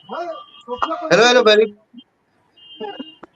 Hello, hello, very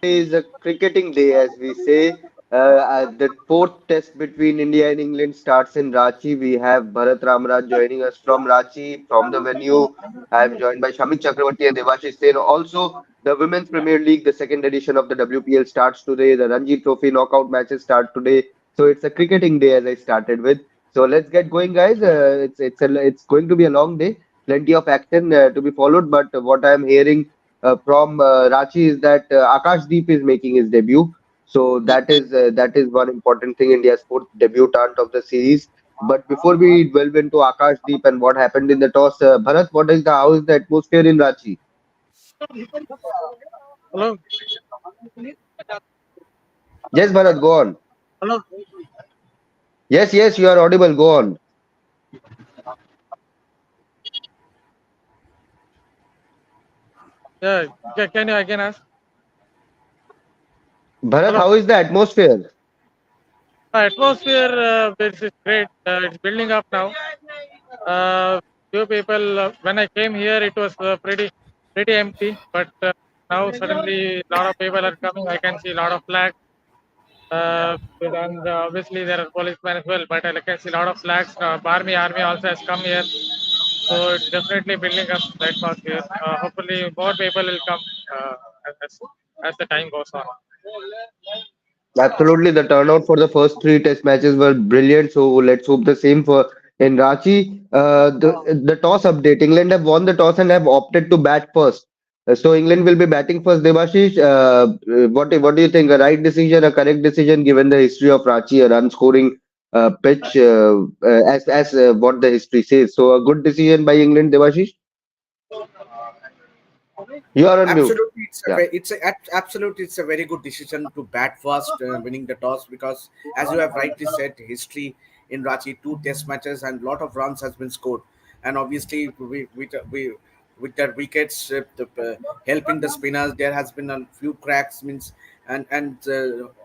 is a cricketing day, as we say. The fourth test between India and England starts in Ranchi. We have Bharat Ramraj joining us from Ranchi, from the venue. I am joined by Shamik Chakravarti and Devashish Sen. Also, the Women's Premier League, the second edition of the WPL starts today. The Ranji Trophy knockout matches start today. So it's a cricketing day, as I started with. So let's get going, guys. It's going to be a long day. Plenty of action to be followed. But what I am hearing from Ranchi is that Akashdeep is making his debut. So that is one important thing. India's fourth debutant of the series. But before we delve into Akashdeep and what happened in the toss, Bharat, how is the atmosphere in Ranchi? Hello, Yes, Bharat, go on. hello. Yes, yes, you are audible. Go on. Yeah, can you again ask? Bharat, Hello. how is the atmosphere? Atmosphere, this is great. It's building up now. Few people. When I came here, it was pretty empty. But now suddenly, a lot of people are coming. I can see a lot of flags. And obviously there are policemen as well. But I can see a lot of flags. Army also has come here. So it's definitely building up the atmosphere. Hopefully, more people will come uh, as, as the time goes on. Absolutely, the turnout for the first three test matches were brilliant. So let's hope the same for in Ranchi. The toss update. England have won the toss and have opted to bat first. So England will be batting first. Devashish, what do you think? A right decision, a correct decision, given the history of Ranchi, a run scoring pitch, as what the history says. So a good decision by England, Devashish. You are on mute. Absolutely, Yeah. absolutely it's a very good decision to bat first, winning the toss, because as you have rightly said, history in Rachi, two test matches and lot of runs has been scored, and obviously we with their wickets helping the spinners, there has been a few cracks means, and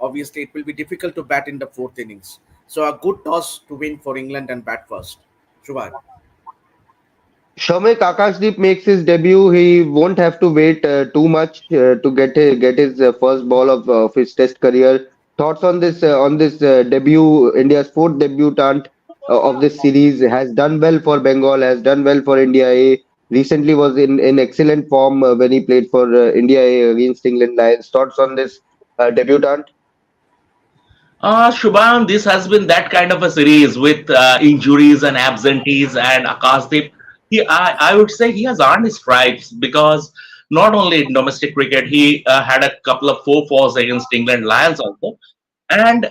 obviously it will be difficult to bat in the fourth innings. So a good toss to win for England and bat first. Shubhan. Shomik Akashdeep makes his debut. He won't have to wait too much to get his first ball of his Test career. Thoughts on this debut? India's fourth debutant of this series has done well for Bengal. Has done well for India A. Recently was in excellent form when he played for India A against England Lions. Thoughts on this debutant? Shubham, this has been that kind of a series with injuries and absentees and Akasdeep. I would say he has earned his stripes because not only in domestic cricket, he had a couple of 4-4s against England Lions also. And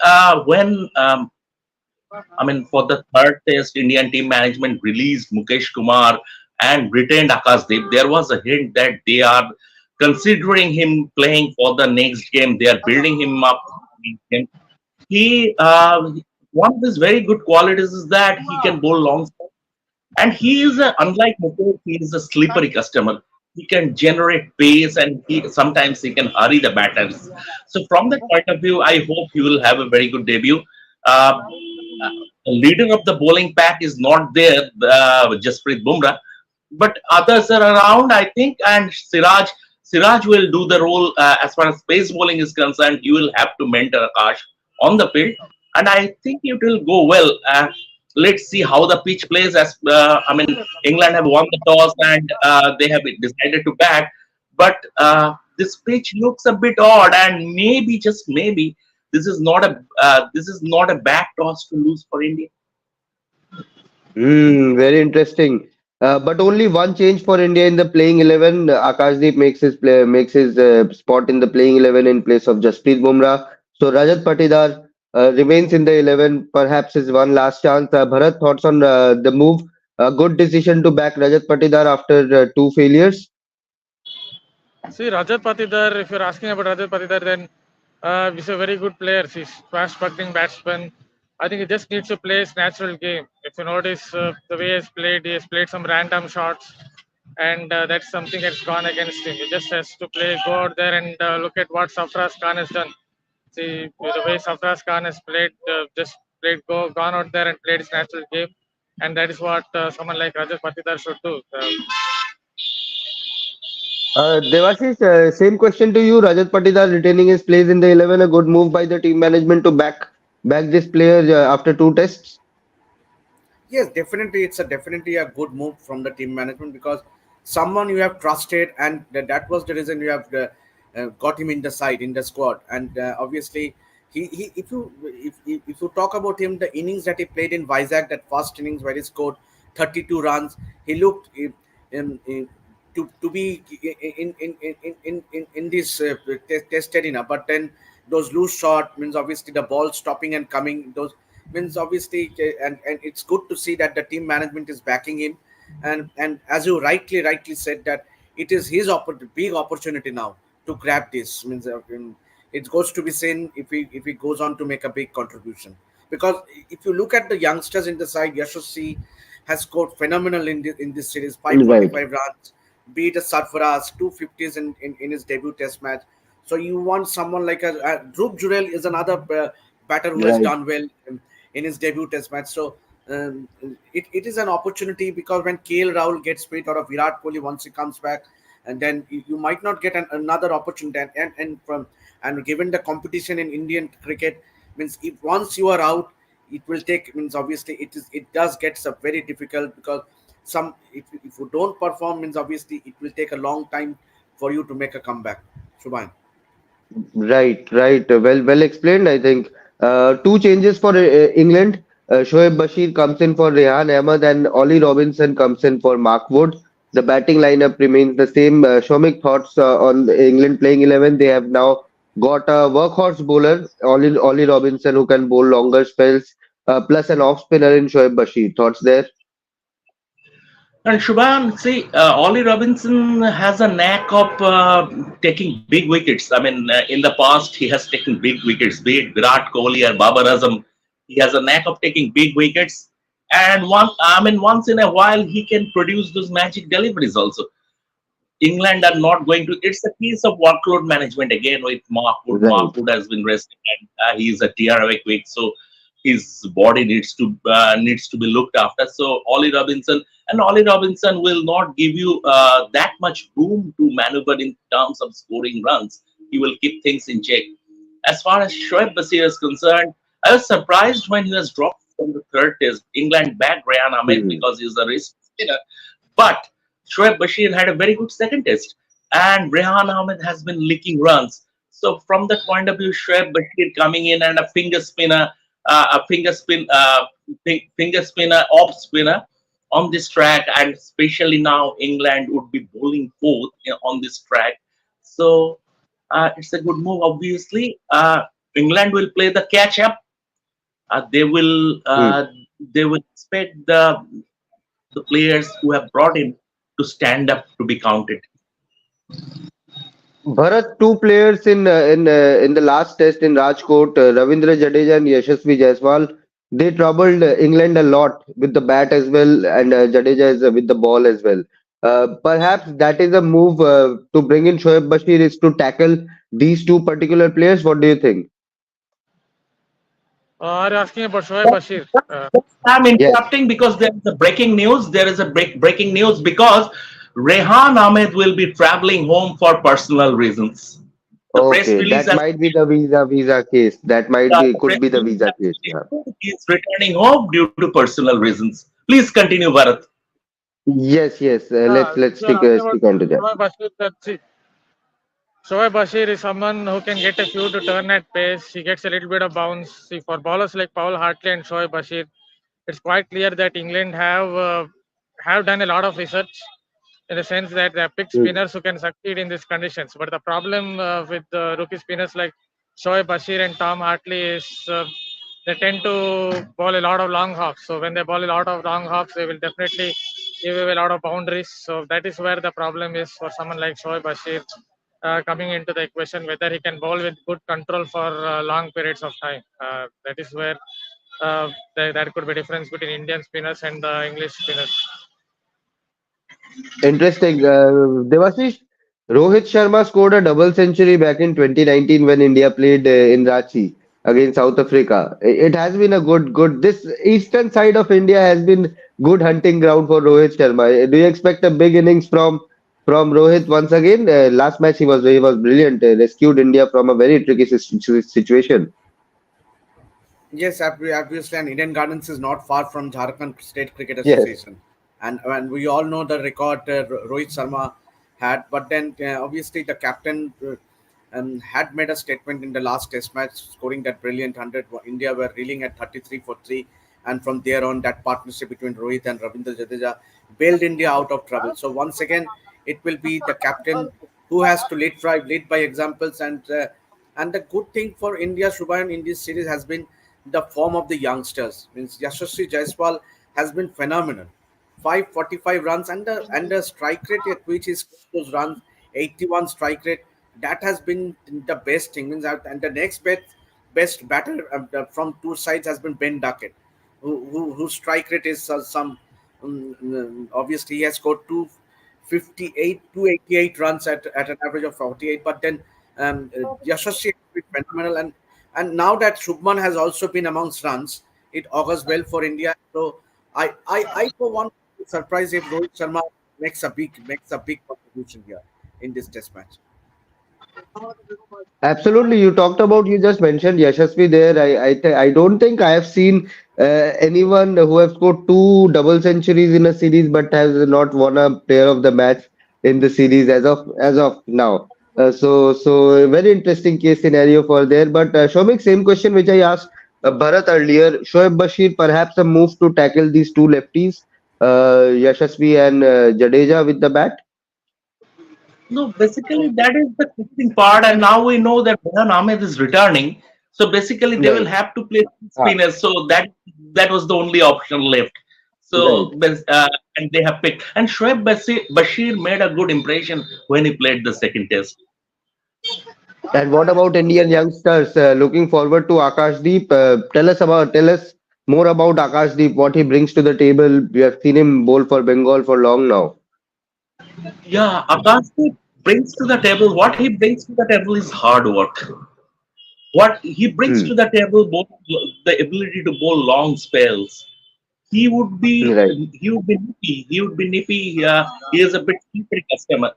for the third test, Indian team management released Mukesh Kumar and retained Akasdeep. There was a hint that they are considering him playing for the next game. They are building him up. He One of his very good qualities is that he can bowl long stumps. And he is unlike Mukul, he is a slippery customer. He can generate pace and sometimes he can hurry the batters. So from that point of view, I hope he will have a very good debut. Uh, the leader of the bowling pack is not there, Jasprit Bumrah, but others are around, I think, and Siraj will do the role as far as pace bowling is concerned. He will have to mentor Akash on the field, and I think it will go well. Let's see how the pitch plays. England have won the toss and they have decided to bat, but this pitch looks a bit odd, and maybe just maybe this is not a back toss to lose for India. Very interesting. But only one change for India in the playing 11. Akashdeep makes his spot in the playing 11 in place of Jasprit Bumrah. So Rajat Patidar remains in the 11. Perhaps his one last chance. Bharat, thoughts on the move? A good decision to back Rajat Patidar after two failures. See, Rajat Patidar, if you're asking about Rajat Patidar, then he's a very good player. He's fast butting batsman. I think he just needs to play his natural game. If you notice the way he has played some random shots, and that's something that's gone against him. He just has to go out there and look at what Safraz Khan has done. See, the way Safraz Khan has played, gone out there and played his natural game, and that is what someone like Rajat Patidar should do. Devashish, same question to you. Rajat Patidar retaining his place in the 11, a good move by the team management to back this player after two tests. Yes, definitely, it's a definitely a good move from the team management because someone you have trusted, and that was the reason you have got him in the side in the squad. And obviously, he if you talk about him, the innings that he played in Vizag, that first innings where he scored 32 runs, he looked in to be in this test arena. But then those loose shot means obviously the ball stopping and coming. Those means obviously, and it's good to see that the team management is backing him, and as you rightly said that it is his big opportunity now to grab this. Means it goes to be seen if he goes on to make a big contribution. Because if you look at the youngsters in the side, Yashasvi has scored phenomenal in this series, Right, 545 runs, beat a Sarfaraz, 250s in his debut test match. So you want someone like a Dhruv Jurel is another batter who has right. done well in his debut test match. So it is an opportunity because when KL Rahul gets fit or a Virat Kohli once he comes back, and then you might not get another opportunity. And given the competition in Indian cricket, means if once you are out, it will take means obviously it does get very difficult because if you don't perform means obviously it will take a long time for you to make a comeback. Shubhan. Right, right. Well explained, I think. Two changes for England. Shoaib Bashir comes in for Rehan Ahmed and Ollie Robinson comes in for Mark Wood. The batting lineup remains the same. Shomik thoughts on the England playing 11. They have now got a workhorse bowler, Ollie Robinson, who can bowl longer spells, plus an off spinner in Shoaib Bashir. Thoughts there? And Shubham, see, Ollie Robinson has a knack of taking big wickets. I mean, in the past, he has taken big wickets, be it Virat Kohli or Babar Azam. He has a knack of taking big wickets. And once in a while, he can produce those magic deliveries also. England are not going to. It's a case of workload management again with Mark Wood. Mark Right. Wood has been resting, and he is a TR away quick, so his body needs to be looked after. So Ollie Robinson will not give you that much room to maneuver in terms of scoring runs. He will keep things in check. As far as Shoaib Basir is concerned, I was surprised when he was dropped from the third test. England backed Ryan Ahmed Hmm. because he's a wrist spinner, but Shoaib Bashir had a very good second test, and Rehan Ahmed has been leaking runs. So from that point of view, Shoaib Bashir coming in and a finger spinner, off spinner on this track, and especially now England would be bowling fourth on this track. So it's a good move. Obviously, England will play the catch up. Uh, they will Hmm. uh, they will expect the players who have brought in to stand up to be counted. Bharat, two players in the last test in Rajkot, Ravindra Jadeja and Yashasvi Jaiswal, they troubled England a lot with the bat as well, and Jadeja is with the ball as well. Perhaps that is a move to bring in Shoaib Bashir is to tackle these two particular players. What do you think? Are you asking about Shoaib Bashir? I'm Yes. interrupting because there is a breaking news. There is a breaking news because Rehan Ahmed will be traveling home for personal reasons. The press Okay, release that has might be the visa case. That might the be press could be the release visa has case. Yeah. stated he is returning home due to personal reasons. Please continue, Bharat. Yes, yes. Let's If you're asking about stick on to that. Shoaib Bashir, see, Shoaib Bashir is someone who can get a few to turn at pace. He gets a little bit of bounce. See, for bowlers like Paul Hartley and Shoaib Bashir, it's quite clear that England have done a lot of research in the sense that they have picked Hmm. spinners who can succeed in these conditions. But the problem with rookie spinners like Shoaib Bashir and Tom Hartley is they tend to bowl a lot of long hops. So when they bowl a lot of long hops, they will definitely give away a lot of boundaries. So that is where the problem is for someone like Shoaib Bashir coming into the equation, whether he can bowl with good control for long periods of time. That is where there could be difference between Indian spinners and English spinners. Interesting. Devashish, Rohit Sharma scored a double century back in 2019 when India played in Ranchi against South Africa. It has been a good. This eastern side of India has been good hunting ground for Rohit Sharma. Do you expect a big innings from from Rohit once again. Last match he was brilliant. Rescued India from a very tricky situation. Yes, obviously, and Eden Gardens is not far from Jharkhand State Cricket Yes. Association, and we all know the record Rohit Sharma had. But then obviously the captain had made a statement in the last Test match, scoring that brilliant 100. India were reeling at 33 for three, and from there on, that partnership between Rohit and Ravindra Jadeja bailed India out of trouble. So once again, it will be the captain who has to lead by examples, and the good thing for India, Shubhayan, in this series has been the form of the youngsters. Means Yashasvi Jaiswal has been phenomenal. 545 runs and the strike rate at which he scored those runs, 81 strike rate. That has been the best thing. Means and the next best batter from two sides has been Ben Duckett, whose strike rate is some. Obviously, he has scored 288 runs at an average of 48. But then Yashasvi has been phenomenal, and now that Shubman has also been amongst runs, it augurs well for India. So I for one would be surprised if Rohit Sharma makes a big contribution here in this Test match. Absolutely. You just mentioned Yashasvi there. I don't think I have seen anyone who have scored two double centuries in a series but has not won a player of the match in the series as of now. So a very interesting case scenario for there. But Shomik, same question which I asked Bharat earlier. Shoaib Bashir, perhaps a move to tackle these two lefties, Yashasvi and Jadeja with the bat. No, basically that is the cricketing part, and now we know that Rehan Ahmed is returning. So basically, they will Right. have to play Ah, spinners. So that was the only option left. right. So and they have picked, and Shoaib Bashir made a good impression when he played the second test. And what about Indian youngsters? Looking forward to Akashdeep. Tell us more about Akashdeep. What he brings to the table. We have seen him bowl for Bengal for long now. Yeah, Akash brings to the table. What he brings to the table is hard work. What he brings Hmm. to the table, both the ability to bowl long spells. He would be Right. he would be nippy. He would be nippy. He is a bit slippery customer.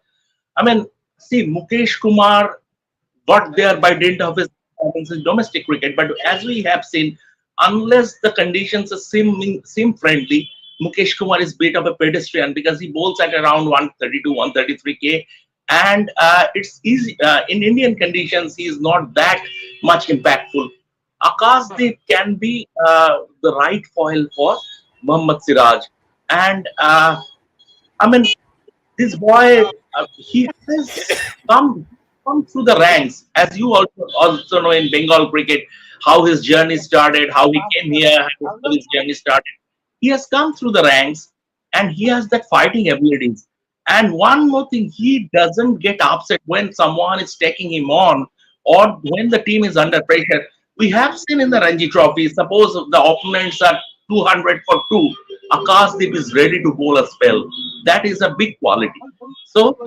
I mean, see, Mukesh Kumar got there by dint of his performance in domestic cricket. But as we have seen, unless the conditions seem friendly, Mukesh Kumar is bit of a pedestrian because he bowls at around 132, 133 k, and it's easy in Indian conditions. He is not that much impactful. Akashdeep can be the right foil for Mohammad Siraj, and I mean this boy, he has come through the ranks, as you also know in Bengal cricket, how his journey started, how he came here, how his journey started. He has come through the ranks, and he has that fighting abilities. And one more thing, he doesn't get upset when someone is taking him on or when the team is under pressure. We have seen in the Ranji Trophy, suppose the opponents are 200 for 2, Akashdeep is ready to bowl a spell. That is a big quality. So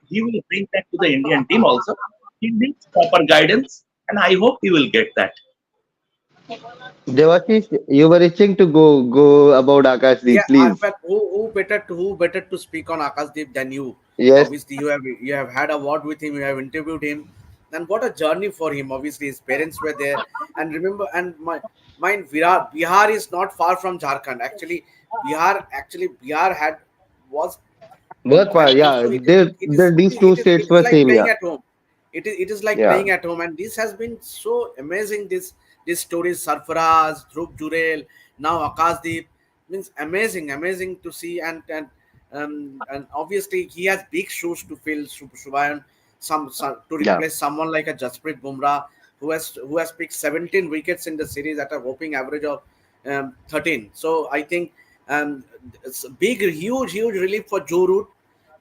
he will bring that to the Indian team also. He needs proper guidance, and I hope he will get that. Devashish, you were itching to go about Yeah, Akashdeep, I please. bet who better to speak on Akashdeep than you? Yes. Obviously, you have had a word with him, you have interviewed him, and what a journey for him. Obviously, his parents were there, and remember, and mine Bihar is not far from Jharkhand. Bihar had was Both far. and Yeah. also These two states it is were like same. playing Yeah. at home. It is like Yeah. playing at home, and this has been so amazing. This story, Sarfaraz, Dhruv Jurel, now Akashdeep, means amazing to see, and obviously he has big shoes to fill, Shubhayan, some to Yeah. replace someone like a Jasprit Bumrah, who has picked 17 wickets in the series at a whopping average of 13. So I think it's a big, huge relief for Joe Root,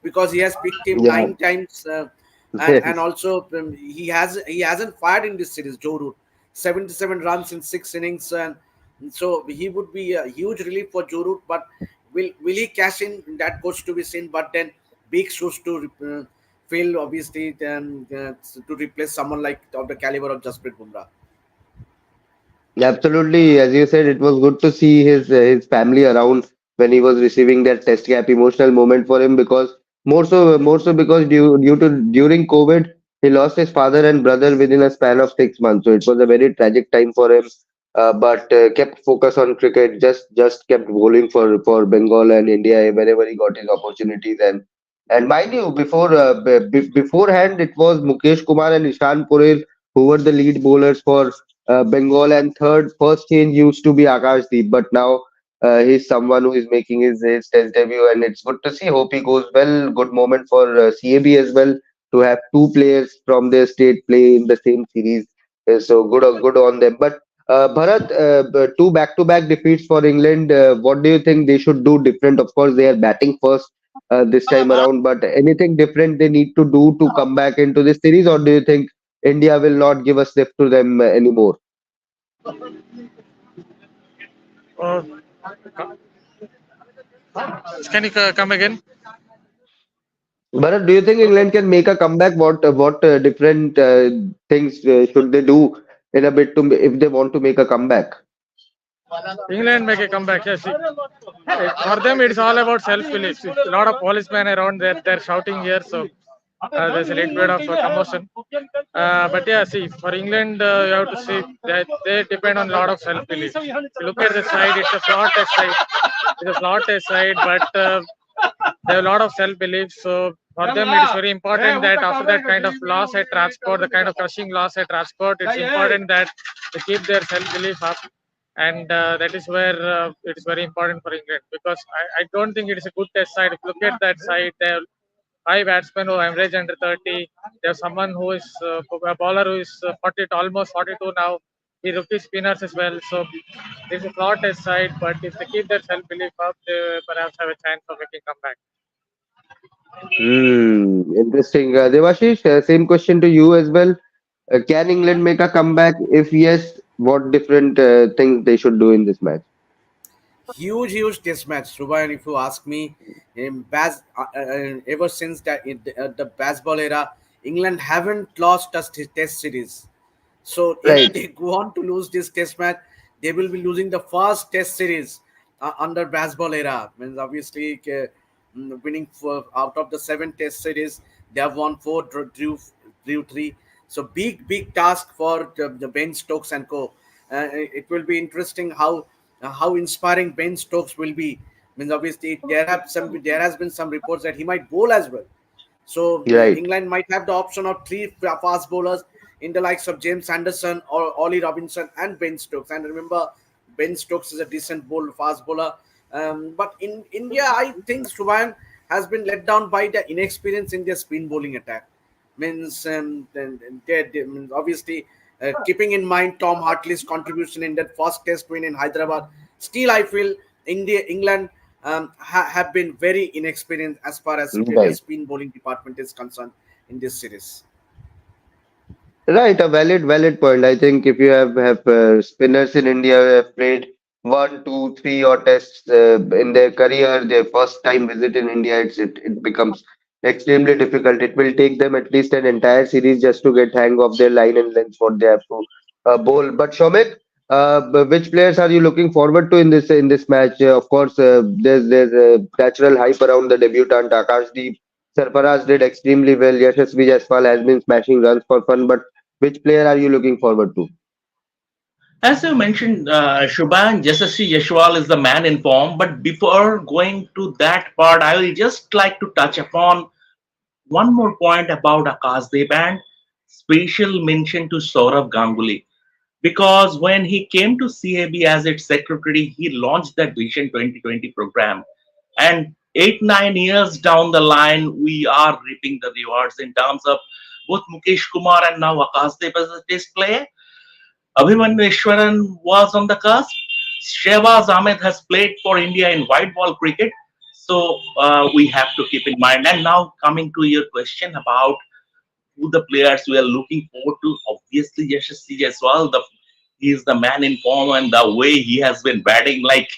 because he has picked him Yeah. 9 times, and Yes. also he hasn't fired in this series. Joe Root, 77 runs in 6 innings, and so he would be a huge relief for Joe Root. But will he cash in? That goes to be seen. But then big shoes to fill, obviously, to replace someone like of the caliber of Jasprit Bumrah. Absolutely. As you said, it was good to see his family around when he was receiving that test cap. Emotional moment for him because More so because due to during COVID, he lost his father and brother within a span of 6 months. So it was a very tragic time for him. But kept focus on cricket. Just kept bowling for Bengal and India whenever he got his opportunities. And mind you, beforehand it was Mukesh Kumar and Ishan Purir who were the lead bowlers for Bengal, and first change used to be Akashdeep. But now he's someone who is making his test debut, and it's good to see. Hope he goes well. Good moment for CAB as well to have two players from their state play in the same series. So good on them. But Bharat, two back-to-back defeats for England. What do you think they should do different? Of course, they are batting first this time around, but anything different they need to do to come back into this series, or do you think India will not give a slip to them anymore? Uh, can you come again? Bharat, do you think England can make a comeback? What different things should they do in a bit to if they want to make a comeback? England make a comeback. Yes, for them it's all about self-belief. A lot of policemen around there, they're shouting here, so there's a little bit of commotion. But yeah, see, for England, you have to see that they depend on a lot of self-belief. If you look at the side, it's a flawed test side. It's a flawed test side, but they have a lot of self-belief. So for them, it is very important that after that kind of loss at transport, the kind of crushing loss at transport, it's important that they keep their self-belief up. And that is where it is very important for England, because I don't think it is a good test side. If you look at that side, they have high batsmen who average under 30. There's someone who is a bowler who is 40, almost 42 now. He rookie spinners as well. So it's a flawed test side, but if they keep their self belief up, they perhaps have a chance of making comeback. Interesting. Devashish, same question to you as well. Can England make a comeback? If yes, what different things they should do in this match? Huge test match, Ruben. If you ask me, ever since the baseball era, England haven't lost a test series. So if Right. they go on to lose this test match, they will be losing the first test series under baseball era. Means obviously winning for out of the 7 test series, they have won 4, drew 3. So big task for the Ben Stokes and co. It will be interesting how inspiring Ben Stokes will be. Means obviously there has been some reports that he might bowl as well. So Right. England might have the option of 3 fast bowlers in the likes of James Anderson or Ollie Robinson and Ben Stokes. And remember, Ben Stokes is a decent fast bowler. But in India, I think Subhan has been let down by the inexperience in their spin bowling attack. Means means obviously keeping in mind Tom Hartley's contribution in that first test win in Hyderabad. Still, I feel England have been very inexperienced as far as their Right. spin bowling department is concerned in this series. Right, a valid point. I think if you have spinners in India who have played one, two, three or tests in their career, their first time visit in India, it becomes extremely difficult. It will take them at least an entire series just to get hang of their line and length what they have to bowl. But Shomik, which players are you looking forward to in this match? Of course, there's a natural hype around the debutant Akashdeep. Sarfaraz did extremely well. Yashasvi Jaiswal has been smashing runs for fun, but which player are you looking forward to? As you mentioned, Shubhan, Yashasvi Yashwal is the man in form. But before going to that part, I will just like to touch upon one more point about Akashdev and special mention to Saurav Ganguly. Because when he came to CAB as its secretary, he launched that Vision 2020 program. And 8, 9 years down the line, we are reaping the rewards in terms of both Mukesh Kumar and now Akashdev as a test player. Abhimanyu Ishwaran was on the cusp. Shehbaz Ahmed has played for India in white ball cricket. So we have to keep in mind. And now coming to your question about who the players we are looking forward to, obviously Yashasvi as well. He is the man in form, and the way he has been batting, like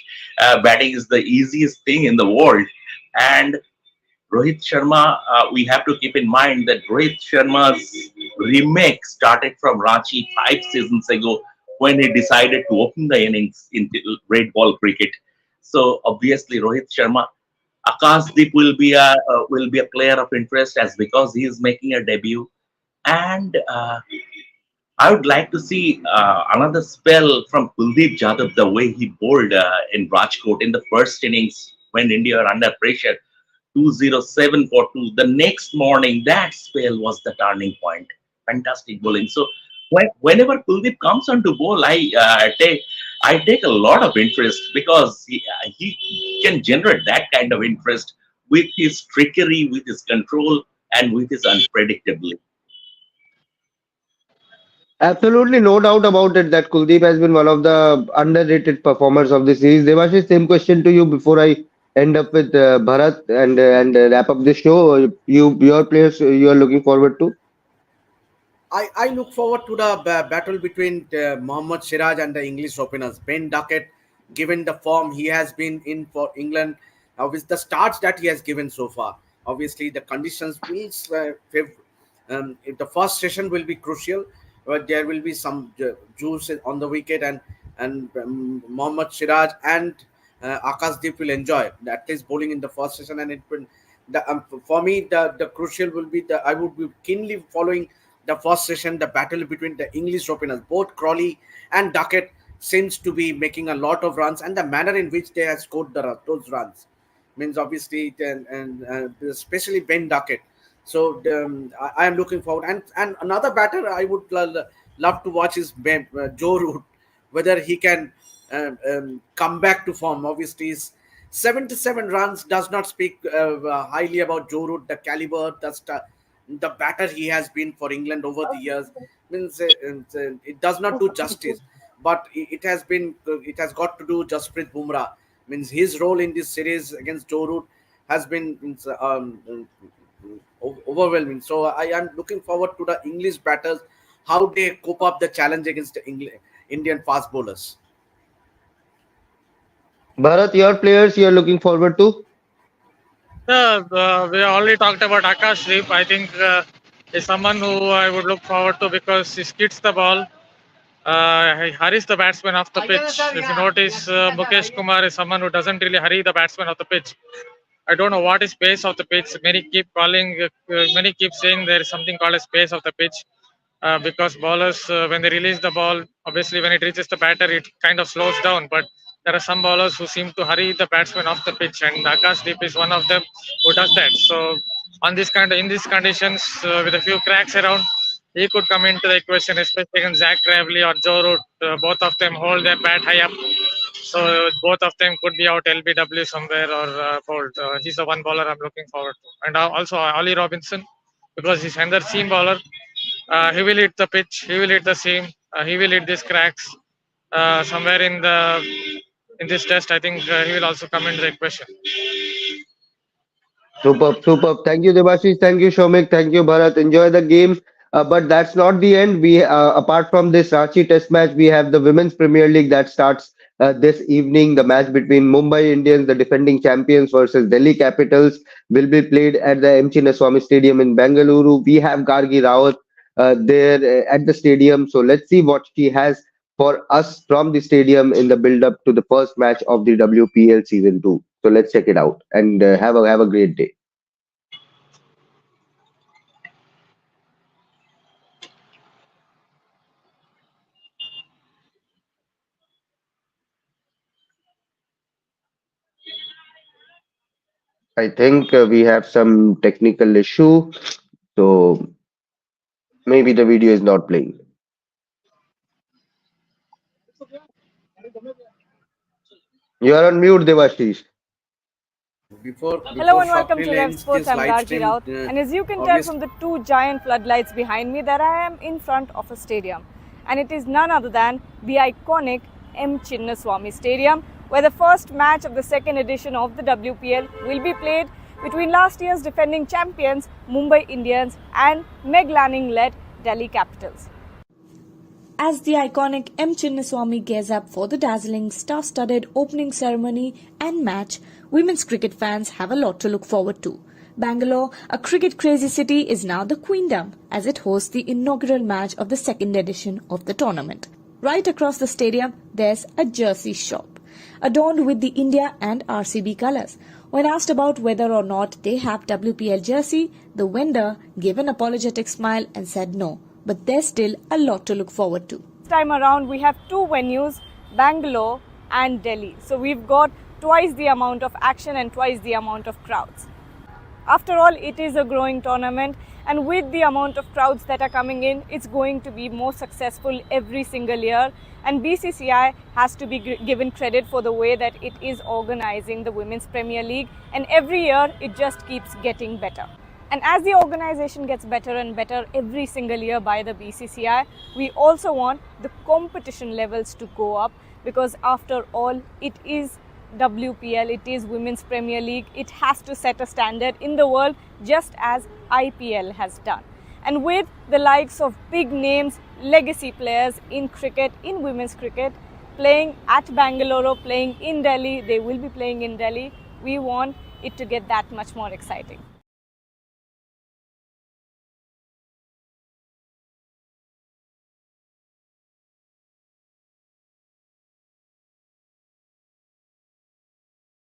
batting is the easiest thing in the world. And Rohit Sharma, we have to keep in mind that Rohit Sharma's remake started from Ranchi 5 seasons ago when he decided to open the innings in red ball cricket. So obviously Rohit Sharma. Akashdeep will be a player of interest as because he is making a debut, and I would like to see another spell from Kuldeep Jadhav, the way he bowled in Rajkot in the first innings when India were under pressure, 207 for 2. The next morning, that spell was the turning point. Fantastic bowling. So whenever Kuldeep comes on to bowl, I take a lot of interest because he can generate that kind of interest with his trickery, with his control, and with his unpredictability. Absolutely, no doubt about it that Kuldeep has been one of the underrated performers of the series. Devashish, same question to you before I end up with Bharat and wrap up this show. Your players you are looking forward to? I look forward to the battle between Mohammad Siraj and the English openers. Ben Duckett, given the form he has been in for England, with the starts that he has given so far, obviously the conditions will if the first session will be crucial, but there will be some juice on the wicket, and Mohammad Siraj and Akashdeep will enjoy at least bowling in the first session, and it will. For me, the crucial will be the I would be keenly following the first session, the battle between the English openers, both Crawley and Duckett seems to be making a lot of runs, and the manner in which they have scored those runs means obviously, and especially Ben Duckett. So I am looking forward, and another batter I would love to watch is Joe Root, whether he can come back to form. Obviously, his 77 runs does not speak highly about Joe Root, the caliber, the batter he has been for England over the years. Means it does not do justice, but it has got to do Jasprit Bumrah. Means his role in this series against Joe Root has been overwhelming. So I am looking forward to the English batters, how they cope up the challenge against the Indian fast bowlers. Bharat, your players you are looking forward to? Yeah, we already talked about Akash Deep. I think is someone who I would look forward to because he skids the ball. He hurries the batsman off the pitch. If you notice, Mukesh Kumar is someone who doesn't really hurry the batsman off the pitch. I don't know what is pace of the pitch. Many keep saying there is something called as pace of the pitch because bowlers, when they release the ball, obviously when it reaches the batter, it kind of slows down. But there are some bowlers who seem to hurry the batsman off the pitch, and Akash Deep is one of them who does that. So in these conditions, with a few cracks around, he could come into the equation, especially against Zach Gravely or Joe Root. Both of them hold their bat high up, so both of them could be out LBW somewhere or bowled. He's the one bowler I'm looking forward to, and also Ollie Robinson because he's another seam bowler. He will hit the pitch. He will hit the seam. He will hit these cracks somewhere in this test. I think he will also come into the equation. Superb, superb. Thank you, Devashish. Thank you, Shomik. Thank you, Bharat. Enjoy the game. But that's not the end. We, apart from this Ranchi Test match, we have the Women's Premier League that starts this evening. The match between Mumbai Indians, the defending champions, versus Delhi Capitals, will be played at the M. Chinnaswamy Stadium in Bengaluru. We have Gargi Rawat there at the stadium. So let's see what she has for us from the stadium in the build-up to the first match of the WPL Season 2. So let's check it out and have a great day. I think we have some technical issue, so maybe the video is not playing. You are on mute, Devashish. Hello Before and welcome to Swapnil Rev ends Sports. this I'm live Gargi stream, Raut. And as you can tell from the two giant floodlights behind me, that I am in front of a stadium. And it is none other than the iconic M. Chinnaswamy Stadium, where the first match of the second edition of the WPL will be played between last year's defending champions Mumbai Indians and Meg Lanning-led Delhi Capitals. As the iconic M. Chinnaswamy gears up for the dazzling star-studded opening ceremony and match, women's cricket fans have a lot to look forward to. Bangalore, a cricket-crazy city, is now the queendom as it hosts the inaugural match of the second edition of the tournament. Right across the stadium, there's a jersey shop, adorned with the India and RCB colours. When asked about whether or not they have WPL jersey, the vendor gave an apologetic smile and said no, but there's still a lot to look forward to. This time around we have two venues, Bangalore and Delhi. So we've got twice the amount of action and twice the amount of crowds. After all, it is a growing tournament, and with the amount of crowds that are coming in, it's going to be more successful every single year. And BCCI has to be given credit for the way that it is organizing the Women's Premier League, and every year it just keeps getting better. And as the organization gets better and better every single year by the BCCI, we also want the competition levels to go up, because after all, it is WPL, it is Women's Premier League. It has to set a standard in the world just as IPL has done. And with the likes of big names, legacy players in cricket, in women's cricket, playing at Bangalore, playing in Delhi, they will be playing in Delhi, we want it to get that much more exciting.